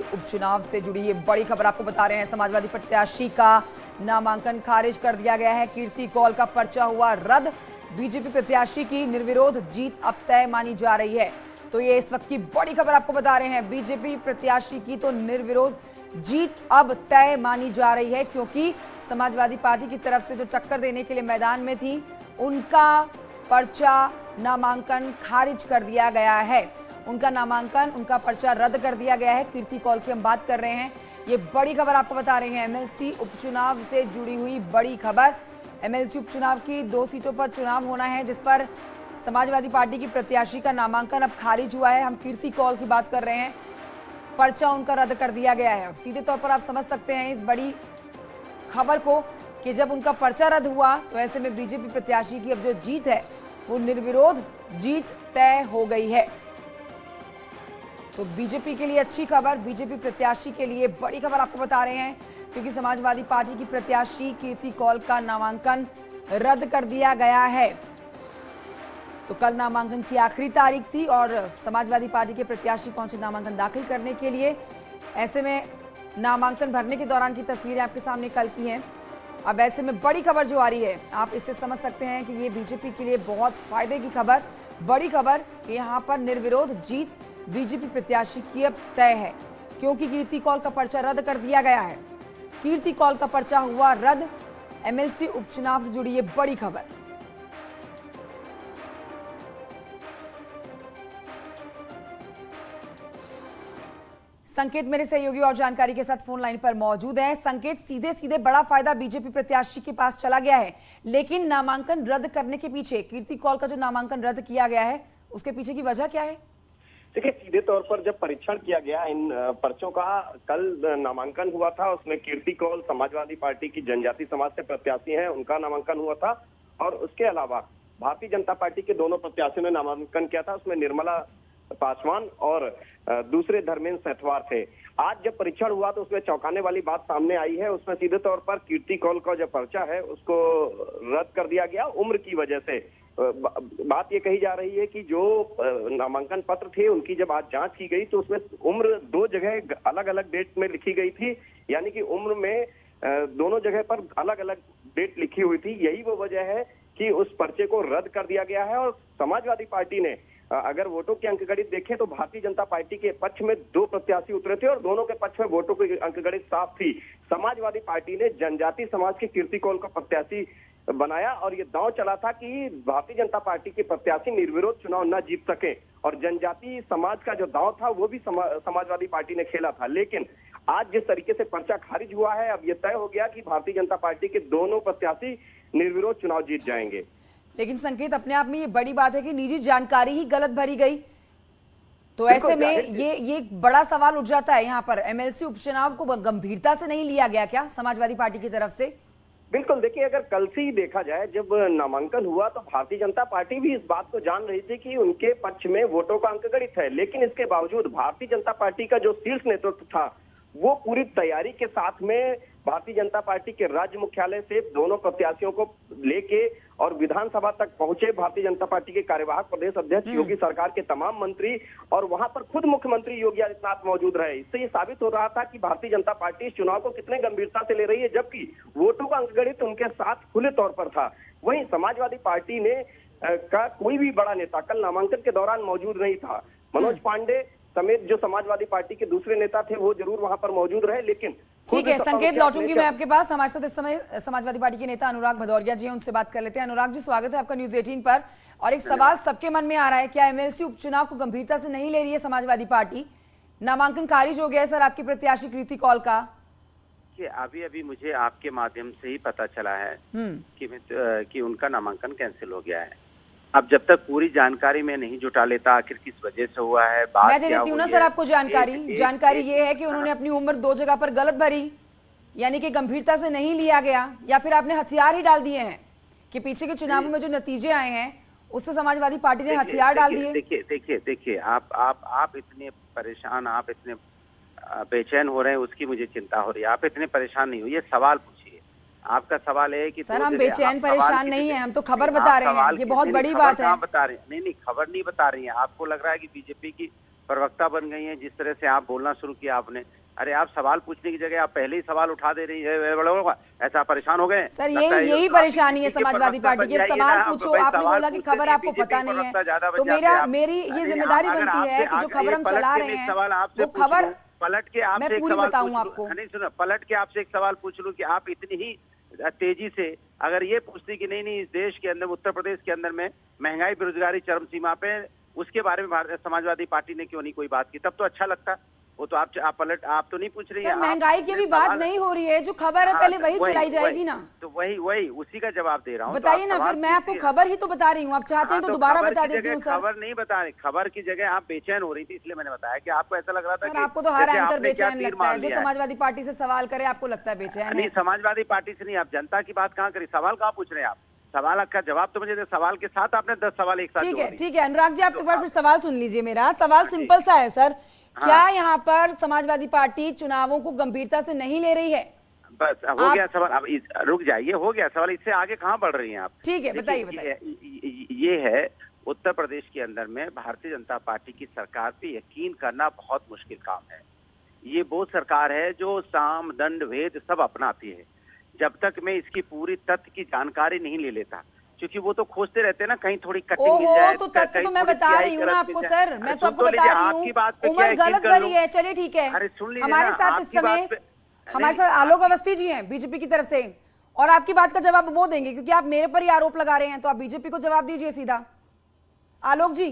उपचुनाव से जुड़ी ये बड़ी खबर आपको बता रहे हैं। समाजवादी प्रत्याशी का नामांकन खारिज कर दिया गया है। कीर्ति कौल का पर्चा हुआ रद्द। बीजेपी प्रत्याशी की निर्विरोध जीत अब तय मानी जा रही है। तो ये इस वक्त की बड़ी खबर आपको बता रहे हैं। बीजेपी प्रत्याशी की तो निर्विरोध जीत अब तय मानी जा रही है, क्योंकि समाजवादी पार्टी की तरफ से जो टक्कर देने के लिए मैदान में थी, उनका पर्चा नामांकन खारिज कर दिया गया है। उनका नामांकन, उनका पर्चा रद्द कर दिया गया है। कीर्ति कौल की हम बात कर रहे हैं। ये बड़ी खबर आपको बता रहे हैं। एमएलसी उपचुनाव से जुड़ी हुई बड़ी खबर। एमएलसी उपचुनाव की 2 सीटों पर चुनाव होना है, जिस पर समाजवादी पार्टी की प्रत्याशी का नामांकन अब खारिज हुआ है। हम कीर्ति कौल की बात कर रहे हैं। पर्चा उनका रद्द कर दिया गया है। अब सीधे तौर पर आप समझ सकते हैं इस बड़ी खबर को कि जब उनका पर्चा रद्द हुआ तो ऐसे में बीजेपी प्रत्याशी की अब जो जीत है वो निर्विरोध जीत तय हो गई है। तो बीजेपी के लिए अच्छी खबर, बीजेपी प्रत्याशी के लिए बड़ी खबर आपको बता रहे हैं, क्योंकि समाजवादी पार्टी की प्रत्याशी कीर्ति कौल का नामांकन रद्द कर दिया गया है। तो कल नामांकन की आखिरी तारीख थी और समाजवादी पार्टी के प्रत्याशी पहुंचे नामांकन दाखिल करने के लिए। ऐसे में नामांकन भरने के दौरान की तस्वीरें आपके सामने कल की हैं। अब ऐसे में बड़ी खबर जो आ रही है, आप इससे समझ सकते हैं कि ये बीजेपी के लिए बहुत फायदे की खबर, बड़ी खबर कि यहाँ पर निर्विरोध जीत बीजेपी प्रत्याशी की अब तय है, क्योंकि कीर्ति कौल का पर्चा रद्द कर दिया गया है। कीर्ति कौल का पर्चा हुआ रद्द। एमएलसी उपचुनाव से जुड़ी ये बड़ी खबर। संकेत मेरे सहयोगी और जानकारी के साथ फोन लाइन पर मौजूद है। संकेत, सीधे सीधे बड़ा फायदा बीजेपी प्रत्याशी के पास चला गया है, लेकिन नामांकन रद्द करने के पीछे, कीर्ति कौल का जो नामांकन रद्द किया गया है, उसके पीछे की वजह क्या है? देखिए, सीधे तौर पर जब परीक्षण किया गया इन पर्चों का, कल नामांकन हुआ था, उसमें कीर्ति कौल समाजवादी पार्टी की जनजाति समाज से प्रत्याशी हैं, उनका नामांकन हुआ था। और उसके अलावा भारतीय जनता पार्टी के दोनों प्रत्याशियों ने नामांकन किया था। उसमें निर्मला पासवान और दूसरे धर्मेंद्र सेठवार थे। आज जब परीक्षण हुआ तो उसमें चौंकाने वाली बात सामने आई है। उसमें सीधे तौर पर कीर्ति कौल का जो पर्चा है उसको रद्द कर दिया गया उम्र की वजह से। बात ये कही जा रही है कि जो नामांकन पत्र थे उनकी जब आज जांच की गई तो उसमें उम्र 2 जगह अलग अलग डेट में लिखी गई थी, यानी कि उम्र में दोनों जगह पर अलग अलग डेट लिखी हुई थी। यही वो वजह है कि उस पर्चे को रद्द कर दिया गया है। और समाजवादी पार्टी ने, अगर वोटों की अंकगणित देखें तो भारतीय जनता पार्टी के पक्ष में 2 प्रत्याशी उतरे थे और दोनों के पक्ष में वोटों की अंकगणित साफ थी। समाजवादी पार्टी ने जनजाति समाज के कीर्ति कौल का प्रत्याशी बनाया और ये दांव चला था कि भारतीय जनता पार्टी के प्रत्याशी निर्विरोध चुनाव न जीत सके, और जनजाति समाज का जो दांव था वो भी समाजवादी पार्टी ने खेला था। लेकिन आज जिस तरीके से पर्चा खारिज हुआ है, अब ये तय हो गया कि भारतीय जनता पार्टी के दोनों प्रत्याशी निर्विरोध चुनाव जीत जाएंगे। लेकिन संकेत, अपने आप में ये बड़ी बात है कि निजी जानकारी ही गलत भरी गई, तो ऐसे में ये बड़ा सवाल उठ जाता है। यहाँ पर एमएलसी उपचुनाव को गंभीरता से नहीं लिया गया क्या समाजवादी पार्टी की तरफ से? बिल्कुल, देखिए, अगर कल से ही देखा जाए, जब नामांकन हुआ तो भारतीय जनता पार्टी भी इस बात को जान रही थी कि उनके पक्ष में वोटों का अंकगणित है। लेकिन इसके बावजूद भारतीय जनता पार्टी का जो शीर्ष नेतृत्व था वो पूरी तैयारी के साथ में भारतीय जनता पार्टी के राज्य मुख्यालय से दोनों प्रत्याशियों को लेके और विधानसभा तक पहुंचे। भारतीय जनता पार्टी के कार्यवाहक प्रदेश अध्यक्ष योगी सरकार के तमाम मंत्री और वहां पर खुद मुख्यमंत्री योगी आदित्यनाथ मौजूद रहे। इससे ये साबित हो रहा था कि भारतीय जनता पार्टी इस चुनाव को कितने गंभीरता से ले रही है, जबकि वोटों का अंकगणित उनके साथ खुले तौर पर था। वहीं समाजवादी पार्टी ने का कोई भी बड़ा नेता कल नामांकन के दौरान मौजूद नहीं था। मनोज पांडे समेत जो समाजवादी पार्टी के दूसरे नेता थे वो जरूर वहां पर मौजूद रहे, लेकिन ठीक है संकेत, लौटूंगी मैं आपके पास। हमारे साथ इस समय समाजवादी पार्टी के नेता अनुराग भदौरिया जी हैं, उनसे बात कर लेते हैं। अनुराग जी, स्वागत है आपका न्यूज 18 पर। और एक सवाल सबके मन में आ रहा है, क्या एमएलसी उपचुनाव को गंभीरता से नहीं ले रही है समाजवादी पार्टी? नामांकन खारिज हो गया है सर आपकी प्रत्याशी कीर्ति कौल का। अभी मुझे आपके माध्यम से ही पता चला है कि उनका नामांकन कैंसिल हो गया है। अब जब तक पूरी जानकारी मैं नहीं जुटा लेता आखिर किस वजह से हुआ है, बात मैं दे देती हूँ ना सर आपको जानकारी। जानकारी ये है कि उन्होंने अपनी उम्र 2 जगह पर गलत भरी, यानी कि गंभीरता से नहीं लिया गया, या फिर आपने हथियार ही डाल दिए हैं कि पीछे के चुनावों में जो नतीजे आए हैं उससे समाजवादी पार्टी ने हथियार डाल दिए। देखिए आप इतने परेशान, आप इतने बेचैन हो रहे हैं, उसकी मुझे चिंता हो रही है। आप इतने परेशान नहीं हो, ये सवाल पूछिए। आपका सवाल है कि सर हम बेचैन परेशान नहीं है, हम तो खबर बता रहे हैं, ये बहुत बड़ी बात है। बता रहे हैं, नहीं खबर नहीं बता रही है। आपको लग रहा है कि बीजेपी की प्रवक्ता बन गई हैं, जिस तरह से आप बोलना शुरू किया आपने। अरे आप सवाल पूछने की जगह आप पहले ही सवाल उठा दे रही है, ऐसा परेशान हो गए। सर यही परेशानी है समाजवादी पार्टी की। सवाल पूछो, आपने बोला कि खबर आपको पता नहीं है, तो मेरी ये जिम्मेदारी बनती है कि जो खबर हम चला रहे हैं वो खबर पलट के आपसे मैं पूरी बताऊं आपको। नहीं सुनो, पलट के आपसे एक सवाल पूछ लूं कि आप इतनी ही तेजी से अगर ये पूछती कि नहीं इस देश के अंदर, उत्तर प्रदेश के अंदर में महंगाई बेरोजगारी चरम सीमा पे, उसके बारे में समाजवादी पार्टी ने क्यों नहीं कोई बात की, तब तो अच्छा लगता। वो तो आप तो नहीं पूछ रही है। महंगाई की भी बात नहीं हो रही है, जो खबर है पहले वही चलाई जाएगी ना। तो वही उसी का जवाब दे रहा हूँ। बताइए ना, फिर मैं आपको खबर ही तो बता रही हूँ, आप चाहते हैं तो दोबारा बता देती हूँ। खबर नहीं बता रही, खबर की जगह आप बेचैन हो रही थी, इसलिए मैंने बताया कि आपको ऐसा लग रहा था कि आपको तो हर एंकर बेचैन लगता है, जो समाजवादी पार्टी से सवाल करे आपको लगता है बेचैन। नहीं, समाजवादी पार्टी से नहीं, आप जनता की बात कहाँ करी, सवाल कहाँ पूछ रहे हैं आप? सवाल का जवाब तो मुझे दे, सवाल के साथ आपने 10 सवाल एक साथ। ठीक है अनुराग जी, आप एक बार फिर सवाल सुन लीजिए। मेरा सवाल सिंपल सा है सर, क्या यहाँ पर समाजवादी पार्टी चुनावों को गंभीरता से नहीं ले रही है? बस हो गया सवाल, अब रुक जाइए, हो गया सवाल, इससे आगे कहाँ बढ़ रही हैं आप? ठीक है, बताइए। ये है उत्तर प्रदेश के अंदर में भारतीय जनता पार्टी की सरकार पे यकीन करना बहुत मुश्किल काम है। ये वो सरकार है जो साम दंड भेद सब अपनाती है। जब तक मैं इसकी पूरी तथ्य की जानकारी नहीं ले लेता, क्योंकि वो तो खोजते रहते हैं ना कहीं थोड़ी कटिंग मिल जाए। तो तथ्य तो मैं बता रही हूँ ना आपको सर, मैं तो आपको बता रही हूँ, उम्र गलत भरी है। चलिए ठीक है, हमारे साथ इस समय हमारे साथ आलोक अवस्थी जी हैं बीजेपी की तरफ से, और आपकी बात का जवाब वो देंगे क्योंकि आप मेरे पर ही आरोप लगा रहे हैं, तो आप बीजेपी को जवाब दीजिए सीधा। आलोक जी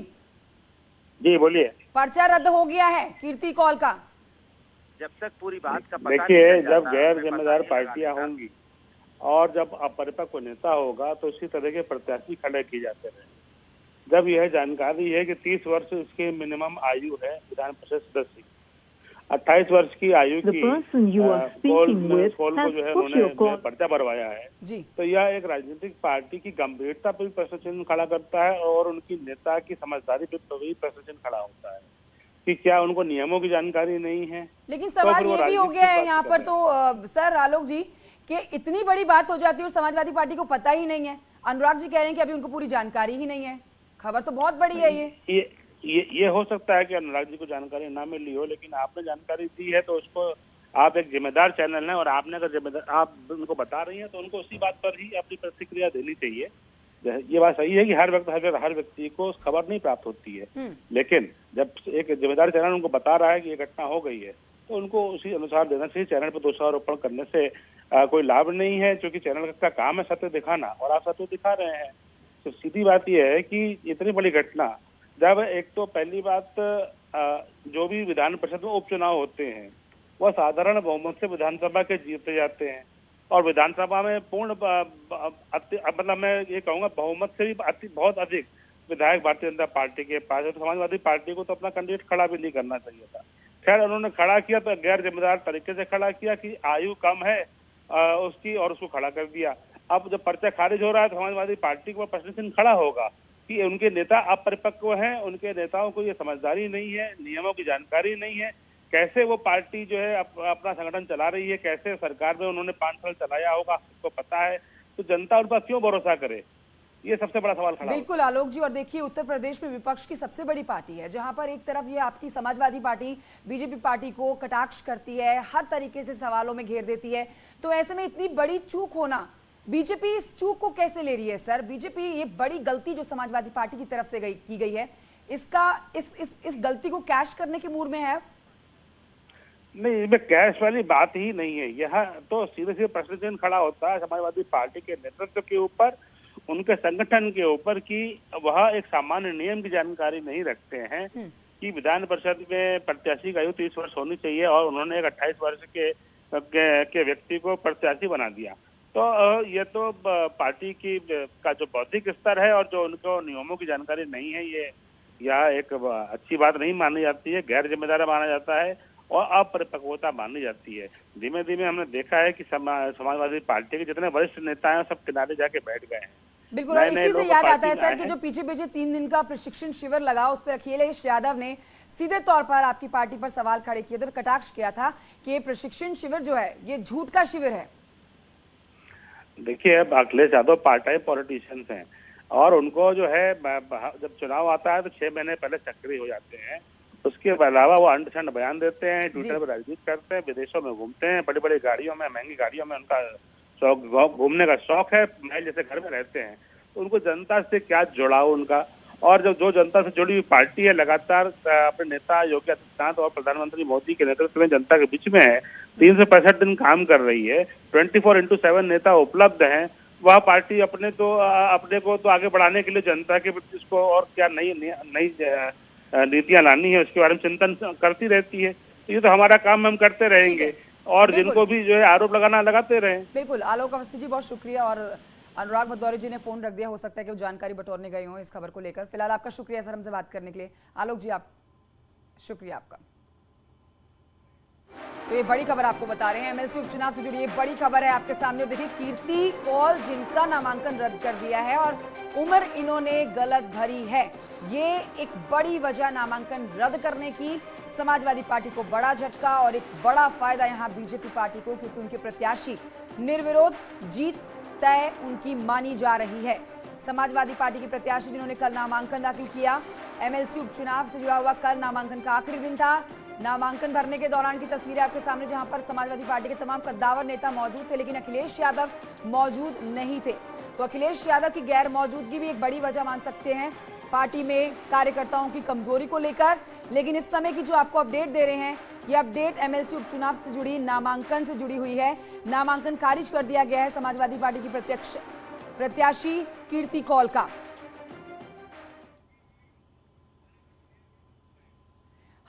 बोलिए। पर्चा रद्द हो गया है कीर्ति कौल का। जब तक पूरी बात का पता देखिए, जब गैर जिम्मेदार पार्टियां होंगी और जब अपरिपक्व नेता होगा तो इसी तरह के प्रत्याशी खड़े किए जाते रहे। जब यह जानकारी है कि 30 वर्ष इसकी मिनिमम आयु है विधान परिषद सदस्य, 28 वर्ष की आयु की पोल को जो है उन्होंने पर्चा भरवाया है, तो यह एक राजनीतिक पार्टी की गंभीरता पर भी प्रश्न चिन्ह खड़ा करता है और उनकी नेता की समझदारी पर भी प्रश्न चिन्ह खड़ा होता है कि क्या उनको नियमों की जानकारी नहीं है। लेकिन सवाल ये भी हो गया है यहाँ पर तो सर आलोक जी कि इतनी बड़ी बात हो जाती है और समाजवादी पार्टी को पता ही नहीं है। अनुराग जी कह रहे हैं कि अभी उनको पूरी जानकारी ही नहीं है। खबर तो बहुत बड़ी है ये हो सकता है कि अनुराग जी को जानकारी ना मिली हो, लेकिन आपने जानकारी दी है तो उसको, आप एक जिम्मेदार चैनल है और आपने अगर जिम्मेदार आप उनको बता रही हैं तो उनको उसी बात पर ही अपनी प्रतिक्रिया देनी चाहिए। ये बात सही है कि हर व्यक्ति को खबर नहीं प्राप्त होती है, लेकिन जब एक जिम्मेदार चैनल उनको बता रहा है कि ये घटना हो गई है तो उनको उसी अनुसार देना चाहिए। चैनल पर दोषारोपण करने से कोई लाभ नहीं है, क्योंकि चैनल का काम है सत्य दिखाना और आप सत्य दिखा रहे हैं। तो सीधी बात यह है कि इतनी बड़ी घटना, जब एक तो पहली बात जो भी विधान परिषद में उपचुनाव होते हैं वह साधारण बहुमत से विधानसभा के जीते जाते हैं और विधानसभा में पूर्ण मतलब मैं ये कहूँगा बहुमत से भी बहुत अधिक विधायक भारतीय जनता पार्टी के पास है। तो समाजवादी पार्टी को तो अपना कैंडिडेट खड़ा भी नहीं करना चाहिए था। खैर उन्होंने खड़ा किया तो गैर जिम्मेदार तरीके से खड़ा किया कि आयु कम है उसकी, और उसको खड़ा कर दिया। अब जब पर्चा खारिज हो रहा है तो समाजवादी पार्टी को प्रश्न चिन्ह खड़ा होगा कि उनके नेता अपरिपक्व हैं, उनके नेताओं को ये समझदारी नहीं है, नियमों की जानकारी नहीं है, कैसे वो पार्टी जो है अपना संगठन चला रही है, कैसे सरकार में उन्होंने 5 साल चलाया होगा उसको पता है, तो जनता उन पर क्यों भरोसा करे, ये सबसे बड़ा सवाल खड़ा। बिल्कुल आलोक जी, और देखिए उत्तर प्रदेश में विपक्ष की सबसे बड़ी पार्टी है, जहां पर एक तरफ ये आपकी समाजवादी पार्टी बीजेपी पार्टी को कटाक्ष करती है, हर तरीके से सवालों में घेर देती है, तो ऐसे में इतनी बड़ी चूक होना, बीजेपी इस चूक को कैसे ले रही है सर? बीजेपी ये बड़ी गलती जो समाजवादी पार्टी की तरफ से की गई है, इसका इस गलती को कैश करने के मूड में है? नहीं, इसमें कैश वाली बात ही नहीं है। यह तो सीधे सीधे प्रश्न चिन्ह खड़ा होता है समाजवादी पार्टी के नेतृत्व के ऊपर, उनके संगठन के ऊपर कि वह एक सामान्य नियम की जानकारी नहीं रखते हैं कि विधान परिषद में प्रत्याशी की आयु 30 वर्ष होनी चाहिए और उन्होंने एक 28 वर्ष के व्यक्ति को प्रत्याशी बना दिया। तो ये तो पार्टी की का जो बौद्धिक स्तर है और जो उनको नियमों की जानकारी नहीं है, ये यह एक अच्छी बात नहीं मानी जाती है, गैर जिम्मेदार माना जाता है और अपरिपक्वता मानी जाती है। धीमे धीमे हमने देखा है कि समाजवादी पार्टी के जितने वरिष्ठ नेता हैं सब किनारे जाके बैठ गए हैं। बिल्कुल, और इसी से याद आता है सर कि जो पीछे 3 दिन का प्रशिक्षण शिविर लगा, उस पर अखिलेश यादव ने सीधे तौर पर आपकी पार्टी पर सवाल खड़े किए थे, तो कटाक्ष किया था कि ये प्रशिक्षण शिविर जो है ये झूठ का शिविर है। देखिए, अब Akhilesh Yadav part time politicians हैं और उनको जो है जब चुनाव आता है तो 6 महीने पहले सक्रिय हो जाते हैं, उसके अलावा वो अंड बयान देते हैं, ट्विटर पर राजनीति करते हैं, विदेशों में घूमते हैं, बड़ी बड़ी गाड़ियों में, महंगी गाड़ियों में उनका शौक, घूमने का शौक है, महल जैसे घर में रहते हैं। तो उनको जनता से क्या जुड़ाव उनका, और जो जनता से जुड़ी हुई पार्टी है, लगातार अपने नेता योगी आदित्यनाथ और प्रधानमंत्री मोदी के नेतृत्व में जनता के बीच में है, 365 दिन काम कर रही है, 24/7 नेता उपलब्ध हैं। वह पार्टी अपने को तो आगे बढ़ाने के लिए जनता के प्रति उसको और क्या नई नीतियां लानी है, उसके बारे में चिंतन करती रहती है। ये तो हमारा काम हम करते रहेंगे, और जिनको भी जो है आरोप लगाते रहें। बिल्कुल। आलोक अवस्थी जी, बहुत शुक्रिया। और अनुराग भदौरी जी ने फोन रख दिया, हो सकता है कि वो जानकारी बटोरने गए हों इस खबर को लेकर। फिलहाल आपका शुक्रिया सर हमसे बात करने के लिए। आलोक जी, आप शुक्रिया आपका। तो ये बड़ी खबर आपको बता रहे हैं, एमएलसी उपचुनाव से जुड़ी ये बड़ी खबर है आपके सामने। देखिए, कीर्ति कौल जिनका नामांकन रद्द कर दिया है और उम्र इन्होंने गलत भरी है, ये एक बड़ी वजह नामांकन रद्द करने की। समाजवादी पार्टी को बड़ा झटका और एक बड़ा फायदा यहां बीजेपी पार्टी को, क्योंकि उनके प्रत्याशी निर्विरोध जीत तय उनकी मानी जा रही है। समाजवादी पार्टी के प्रत्याशी जिन्होंने कल नामांकन दाखिल किया, एमएलसी उपचुनाव से जुड़ा हुआ कल नामांकन का आखिरी दिन था। नामांकन भरने के दौरान की तस्वीरें आपके सामने, जहां पर समाजवादी पार्टी के तमाम कद्दावर नेता मौजूद थे, लेकिन अखिलेश यादव मौजूद नहीं थे। तो अखिलेश यादव की गैर मौजूदगी भी एक बड़ी वजह मान सकते हैं पार्टी में कार्यकर्ताओं की कमजोरी को लेकर। लेकिन इस समय की जो आपको अपडेट दे रहे हैं, ये अपडेट एमएलसी उपचुनाव से जुड़ी नामांकन से जुड़ी हुई है। नामांकन खारिज कर दिया गया है समाजवादी पार्टी की प्रत्याशी कीर्ति कौल का।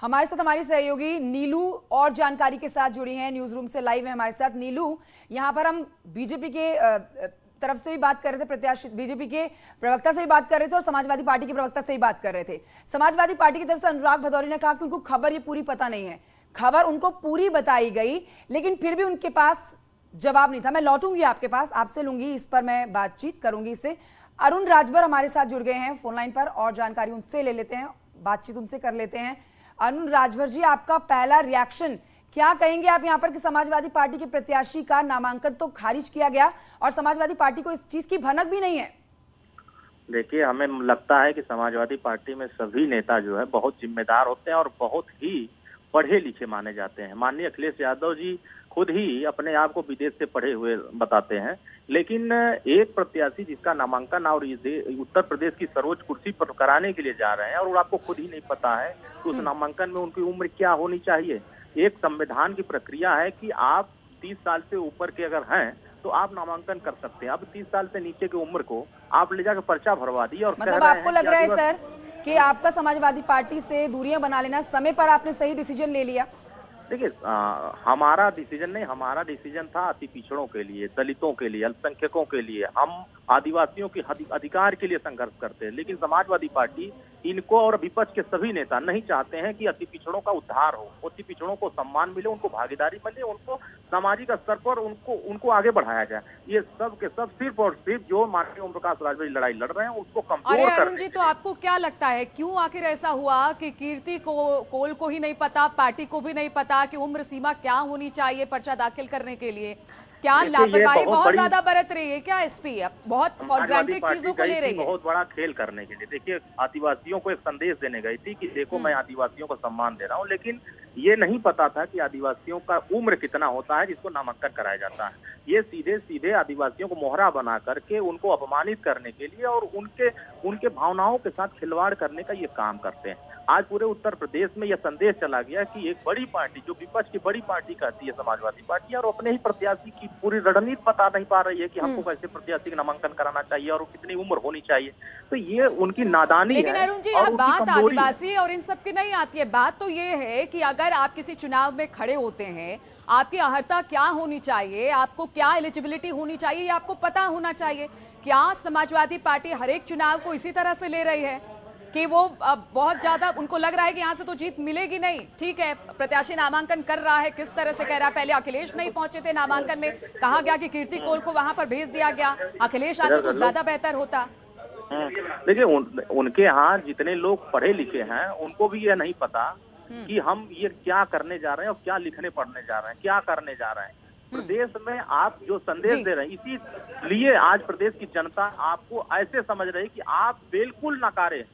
हमारे साथ हमारी सहयोगी नीलू और जानकारी के साथ जुड़ी हैं, न्यूज रूम से लाइव है हमारे साथ। नीलू, यहां पर हम बीजेपी के तरफ से भी बात कर रहे थे, प्रत्याशी बीजेपी के प्रवक्ता से भी बात कर रहे थे और समाजवादी पार्टी के प्रवक्ता से भी बात कर रहे थे। समाजवादी पार्टी की तरफ से अनुराग भदौरी ने कहा कि उनको खबर ये पूरी पता नहीं है। खबर उनको पूरी बताई गई, लेकिन फिर भी उनके पास जवाब नहीं था। मैं लौटूंगी आपके पास, आपसे लूंगी, इस पर मैं बातचीत करूंगी। इससे अरुण राजभर हमारे साथ जुड़ गए हैं फोन लाइन पर और जानकारी उनसे ले लेते हैं, बातचीत उनसे कर लेते हैं। अरुण राजभर जी, आपका पहला रिएक्शन क्या कहेंगे आप यहाँ पर कि समाजवादी पार्टी के प्रत्याशी का नामांकन तो खारिज किया गया और समाजवादी पार्टी को इस चीज की भनक भी नहीं है? देखिए, हमें लगता है कि समाजवादी पार्टी में सभी नेता जो है बहुत जिम्मेदार होते हैं और बहुत ही पढ़े लिखे माने जाते हैं। माननीय अखिलेश यादव जी खुद ही अपने आप को विदेश से पढ़े हुए बताते हैं, लेकिन एक प्रत्याशी जिसका नामांकन और उत्तर प्रदेश की सर्वोच्च कुर्सी पर कराने के लिए जा रहे हैं और आपको खुद ही नहीं पता है कि उस नामांकन में उनकी उम्र क्या होनी चाहिए। एक संविधान की प्रक्रिया है कि आप 30 साल से ऊपर के अगर हैं तो आप नामांकन कर सकते हैं। अब 30 साल से नीचे की उम्र को आप ले जाकर पर्चा भरवा दिए और मतलब आपको लग रहा है सर कि आपका समाजवादी पार्टी से दूरियां बना लेना, समय पर आपने सही डिसीजन ले लिया? देखिए, हमारा डिसीजन नहीं, हमारा डिसीजन था अति पिछड़ों के लिए, दलितों के लिए, अल्पसंख्यकों के लिए, हम आदिवासियों के अधिकार के लिए संघर्ष करते हैं। लेकिन समाजवादी पार्टी इनको और विपक्ष के सभी नेता नहीं चाहते हैं कि अति पिछड़ों का उद्धार हो, अति पिछड़ों को सम्मान मिले, उनको भागीदारी मिले, उनको सामाजिक स्तर पर उनको आगे बढ़ाया जाए। ये सब के सब सिर्फ और सिर्फ जो माननीय ओम प्रकाश राजभर लड़ाई लड़ रहे हैं उसको कमजोर कर रहे हैं। जी, तो आपको क्या लगता है क्यों आखिर ऐसा हुआ कि कीर्ति कौल को ही नहीं पता, पार्टी को भी नहीं पता कि उम्र सीमा क्या होनी चाहिए पर्चा दाखिल करने के लिए? क्या लापरवाही बहुत ज्यादा बरत रही है क्या एसपी? बहुत फॉर ग्रांटेड चीजों को ले रही है। बहुत बड़ा खेल करने के लिए देखिए, आदिवासियों को एक संदेश देने गई थी कि देखो मैं आदिवासियों को सम्मान दे रहा हूँ, लेकिन ये नहीं पता था कि आदिवासियों का उम्र कितना होता है जिसको नामांकन कराया जाता है। ये सीधे सीधे आदिवासियों को मोहरा बना करके उनको अपमानित करने के लिए और उनके भावनाओं के साथ खिलवाड़ करने का ये काम करते हैं। आज पूरे उत्तर प्रदेश में यह संदेश चला गया कि एक बड़ी पार्टी जो विपक्ष की बड़ी पार्टी कहती है समाजवादी पार्टी, और अपने ही प्रत्याशी की पूरी रणनीति बता नहीं पा रही है कि हमको कैसे प्रत्याशी का नामांकन कराना चाहिए और कितनी उम्र होनी चाहिए। तो ये उनकी नादानी है। लेकिन अरुण जी, अब बात आदिवासी और इन सब की नहीं आती है। बात तो ये है कि अगर आप किसी चुनाव में खड़े होते हैं, आपकी अर्हता क्या होनी चाहिए, आपको क्या एलिजिबिलिटी होनी चाहिए, ये आपको पता होना चाहिए। क्या समाजवादी पार्टी हर एक चुनाव को इसी तरह से ले रही है कि वो बहुत ज्यादा उनको लग रहा है कि यहाँ से तो जीत मिलेगी नहीं? ठीक है, प्रत्याशी नामांकन कर रहा है, किस तरह से कह रहा है? पहले अखिलेश नहीं पहुंचे थे नामांकन में, कहा गया कि कीर्ति कौल को वहां पर भेज दिया गया, अखिलेश आते तो ज्यादा बेहतर होता। देखिए, उनके यहाँ जितने लोग पढ़े लिखे हैं उनको भी यह नहीं पता कि हम ये क्या करने जा रहे हैं और क्या लिखने पढ़ने जा रहे हैं, क्या करने जा रहे हैं। प्रदेश में आप जो संदेश दे रहे हैं, इसीलिए आज प्रदेश की जनता आपको ऐसे समझ रही कि आप बिल्कुल नकारे,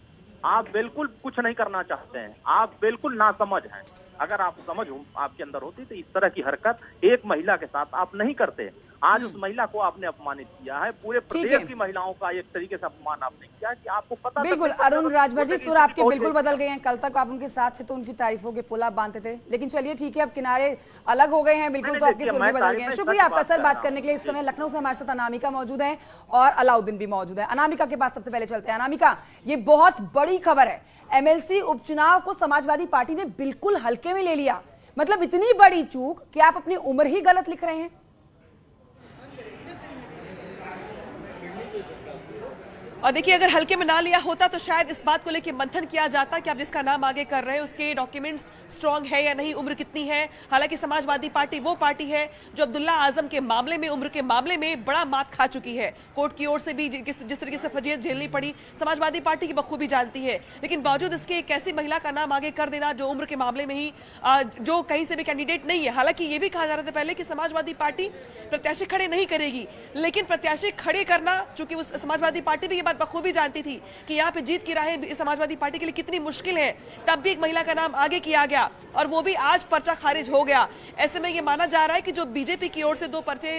आप बिल्कुल कुछ नहीं करना चाहते हैं, आप बिल्कुल नासमझ हैं। अगर आप समझ आपके अंदर होती तो इस तरह की हरकत एक महिला के साथ आप नहीं करते। आज उस महिला को आपने अपमानित किया है, पूरे प्रदेश की महिलाओं का एक तरीके से अपमान आपने किया कि आपको पता। बिल्कुल अरुण राजभर जी, सुर आपके बिल्कुल बदल गए हैं। कल तक आप उनके साथ थे तो उनकी तारीफों के पुल आप बांधते थे, लेकिन चलिए ठीक है, अब किनारे अलग हो गए हैं बिल्कुल, तो आपके सुर भी बदल गए हैं। शुक्रिया आपका सर बात करने के लिए। इस समय लखनऊ से हमारे साथ अनामिका मौजूद है और अलाउद्दीन भी मौजूद है। अनामिका के पास सबसे पहले चलते हैं। अनामिका, ये बहुत बड़ी खबर है, एमएलसी उपचुनाव को समाजवादी पार्टी ने बिल्कुल हल्के में ले लिया। मतलब इतनी बड़ी चूक कि आप अपनी उम्र ही गलत लिख रहे हैं। और देखिए, अगर हल्के में ना लिया होता तो शायद इस बात को लेकर मंथन किया जाता कि आप जिसका नाम आगे कर रहे हैं उसके डॉक्यूमेंट्स स्ट्रांग है या नहीं, उम्र कितनी है। हालांकि समाजवादी पार्टी वो पार्टी है जो अब्दुल्ला आजम के मामले में, उम्र के मामले में बड़ा मात खा चुकी है। कोर्ट की ओर से भी जिस तरीके से फजीहत झेलनी पड़ी समाजवादी पार्टी की बखूबी जानती है। लेकिन बावजूद इसके एक ऐसी महिला का नाम आगे कर देना जो उम्र के मामले में ही जो कहीं से भी कैंडिडेट नहीं है। हालांकि ये भी कहा जा रहा था पहले कि समाजवादी पार्टी प्रत्याशी खड़े नहीं करेगी, लेकिन प्रत्याशी खड़े करना, चूंकि उस समाजवादी पार्टी भी ये बात बखूबी जानती थी कि यहाँ पे जीत की राहें समाजवादी पार्टी के लिए कितनी मुश्किल है, तब भी एक महिला का नाम आगे किया गया और वो भी आज पर्चा खारिज हो गया। ऐसे में ये माना जा रहा है कि जो बीजेपी की ओर से 2 पर्चे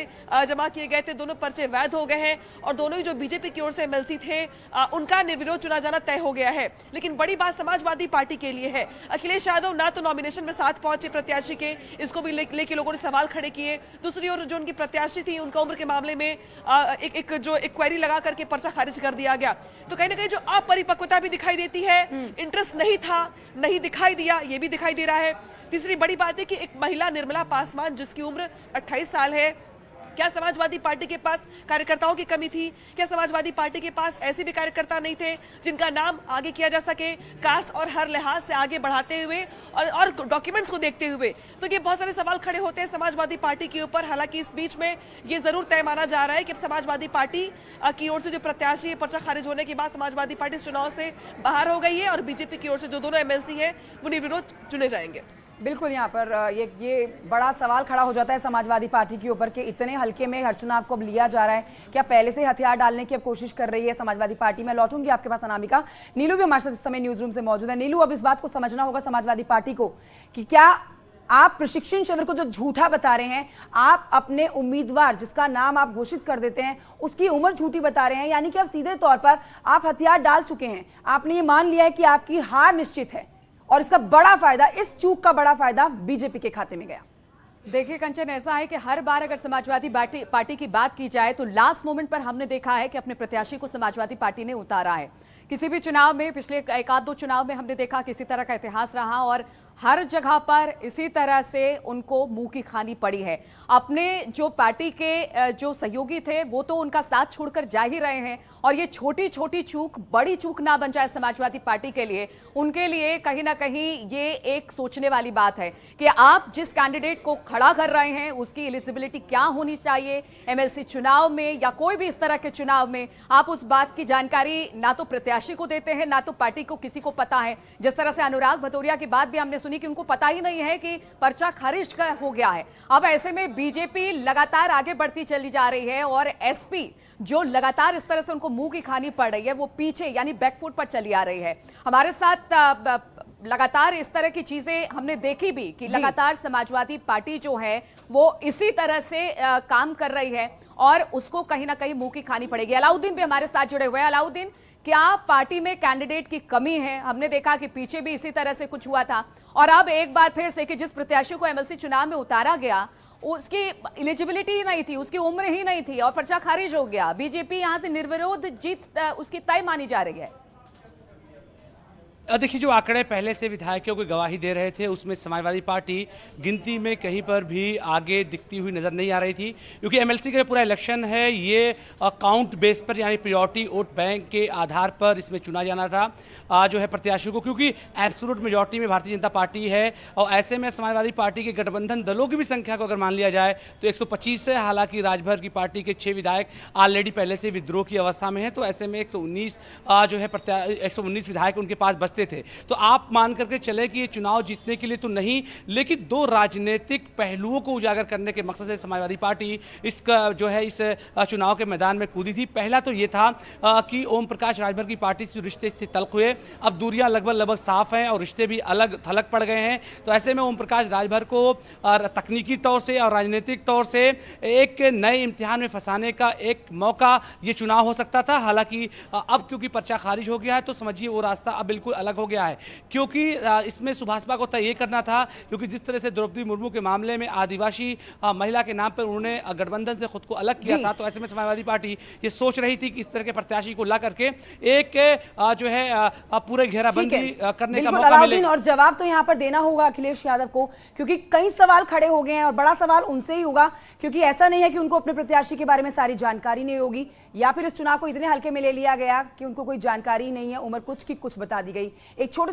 जमा किए गए थे, दोनों पर्चे वैध हो गए हैं और दोनों ही जो बीजेपी की ओर से एमएलसी थे उनका निर्विरोध चुना जाना तय हो गया है। लेकिन बड़ी बात समाजवादी पार्टी के लिए है, अखिलेश यादव ना तो नॉमिनेशन में साथ पहुंचे प्रत्याशी के, इसको भी लेके लोगों ने सवाल खड़े किए। दूसरी ओर जो उनकी प्रत्याशी थी उनका उम्र के मामले में एक क्वेरी लगा करके पर्चा खारिज कर दिया गया। तो कहीं ना कहीं जो अपरिपक्वता भी दिखाई देती है, इंटरेस्ट नहीं था, नहीं दिखाई दिया, ये भी दिखाई दे रहा है। तीसरी बड़ी बात है कि एक महिला निर्मला पासवान जिसकी उम्र 28 साल है, क्या समाजवादी पार्टी के पास कार्यकर्ताओं की कमी थी? क्या समाजवादी पार्टी के पास ऐसे भी कार्यकर्ता नहीं थे जिनका नाम आगे किया जा सके, कास्ट और हर लिहाज से आगे बढ़ाते हुए और डॉक्यूमेंट्स को देखते हुए? तो ये बहुत सारे सवाल खड़े होते हैं समाजवादी पार्टी के ऊपर। हालांकि इस बीच में ये जरूर तय माना जा रहा है कि अब समाजवादी पार्टी की ओर से जो प्रत्याशी पर्चा खारिज होने के बाद समाजवादी पार्टी इस चुनाव से बाहर हो गई है और बीजेपी की ओर से जो दोनों एमएलसी है वो निर्विरोध चुने जाएंगे। बिल्कुल, यहाँ पर ये बड़ा सवाल खड़ा हो जाता है समाजवादी पार्टी के ऊपर कि इतने हल्के में हर चुनाव को अब लिया जा रहा है। क्या पहले से हथियार डालने की अब कोशिश कर रही है समाजवादी पार्टी? मैं लौटूंगी आपके पास अनामिका। नीलू भी हमारे साथ इस समय न्यूज रूम से मौजूद है। नीलू, अब इस बात को समझना होगा समाजवादी पार्टी को कि क्या आप प्रशिक्षण चंद्र को जो झूठा बता रहे हैं, आप अपने उम्मीदवार जिसका नाम आप घोषित कर देते हैं उसकी उम्र झूठी बता रहे हैं, यानी कि अब सीधे तौर पर आप हथियार डाल चुके हैं। आपने ये मान लिया है कि आपकी हार निश्चित है और इसका बड़ा फायदा, इस चूक का बड़ा फायदा बीजेपी के खाते में गया। देखिए कंचन, ऐसा है कि हर बार अगर समाजवादी पार्टी की बात की जाए तो लास्ट मोमेंट पर हमने देखा है कि अपने प्रत्याशी को समाजवादी पार्टी ने उतारा है। किसी भी चुनाव में, पिछले 1-2 चुनाव में हमने देखा किसी तरह का इतिहास रहा और हर जगह पर इसी तरह से उनको मुंह की खानी पड़ी है। अपने जो पार्टी के जो सहयोगी थे वो तो उनका साथ छोड़कर जा ही रहे हैं और ये छोटी छोटी चूक बड़ी चूक ना बन जाए समाजवादी पार्टी के लिए, उनके लिए कहीं ना कहीं ये एक सोचने वाली बात है कि आप जिस कैंडिडेट को खड़ा कर रहे हैं उसकी एलिजिबिलिटी क्या होनी चाहिए एमएलसी चुनाव में या कोई भी इस तरह के चुनाव में। आप उस बात की जानकारी ना तो प्रत्याशी को देते हैं ना तो पार्टी को किसी को पता है। जिस तरह से अनुराग भदौरिया की बात भी हमने सुनी कि उनको पता ही नहीं है कि पर्चा खारिज हो गया है। अब ऐसे में बीजेपी लगातार आगे बढ़ती चली जा रही है और एसपी जो लगातार इस तरह से उनको मुंह की खानी पड़ रही है वो पीछे यानी बैकफुट पर चली आ रही है। हमारे साथ लगातार इस तरह की चीजें हमने देखी भी कि लगातार समाजवादी पार्टी जो है वो इसी तरह से काम कर रही है और उसको कहीं ना कहीं मुंह की खानी पड़ेगी। अलाउद्दीन भी हमारे साथ जुड़े हुए हैं। अलाउद्दीन, क्या पार्टी में कैंडिडेट की कमी है? हमने देखा कि पीछे भी इसी तरह से कुछ हुआ था और अब एक बार फिर से कि जिस प्रत्याशी को एमएलसी चुनाव में उतारा गया उसकी एलिजिबिलिटी ही नहीं थी, उसकी उम्र ही नहीं थी और पर्चा खारिज हो गया। बीजेपी यहां से निर्विरोध जीत उसकी तय मानी जा रही है। देखिए, जो आंकड़े पहले से विधायकों को गवाही दे रहे थे उसमें समाजवादी पार्टी गिनती में कहीं पर भी आगे दिखती हुई नजर नहीं आ रही थी, क्योंकि एमएलसी का पूरा इलेक्शन है ये काउंट बेस पर यानी प्रियोरिटी वोट बैंक के आधार पर इसमें चुना जाना था जो है प्रत्याशियों को, क्योंकि एब्सोल्यूट मेजॉरिटी में भारतीय जनता पार्टी है और ऐसे में समाजवादी पार्टी के गठबंधन दलों की भी संख्या को अगर मान लिया जाए तो 125 है। हालांकि राजभर की पार्टी के 6 विधायक ऑलरेडी पहले से विद्रोह की अवस्था में है, तो ऐसे में 119 जो है 119 विधायक उनके पास बढ़ते थे। तो आप मान करके चले कि ये चुनाव जीतने के लिए तो नहीं, लेकिन दो राजनीतिक पहलुओं को उजागर करने के मकसद से समाजवादी पार्टी इसका जो है इस चुनाव के मैदान में कूदी थी। पहला तो ये था कि ओम प्रकाश राजभर की पार्टी से रिश्ते तल्ख हुए, अब दूरियां लगभग साफ हैं और रिश्ते भी अलग थलग पड़ गए हैं। तो ऐसे में ओम प्रकाश राजभर को तकनीकी तौर से और राजनीतिक तौर से एक नए इम्तिहान में फंसाने का एक मौका ये चुनाव हो सकता था। हालांकि अब क्योंकि पर्चा खारिज हो गया है तो समझिए वो रास्ता अब बिल्कुल अलग हो गया है, क्योंकि इसमें सुभाषपा को तय करना था, क्योंकि जिस तरह से द्रौपदी मुर्मू के मामले में आदिवासी महिला के नाम पर उन्होंने गठबंधन से खुद को अलग किया था, तो ऐसे में समाजवादी पार्टी ये सोच रही थी कि इस तरह के प्रत्याशी को ला करके एक जो है पूरे घेराबंदी करने का मौका मिले। और जवाब तो यहाँ पर देना होगा अखिलेश यादव को, क्योंकि कई सवाल खड़े हो गए हैं और बड़ा सवाल उनसे ही होगा, क्योंकि ऐसा नहीं है कि उनको अपने प्रत्याशी के बारे में सारी जानकारी नहीं होगी या फिर इस चुनाव को इतने हल्के में ले लिया गया कि उनको कोई जानकारी नहीं है, उम्र कुछ की कुछ बता दी गई। एक छोटे से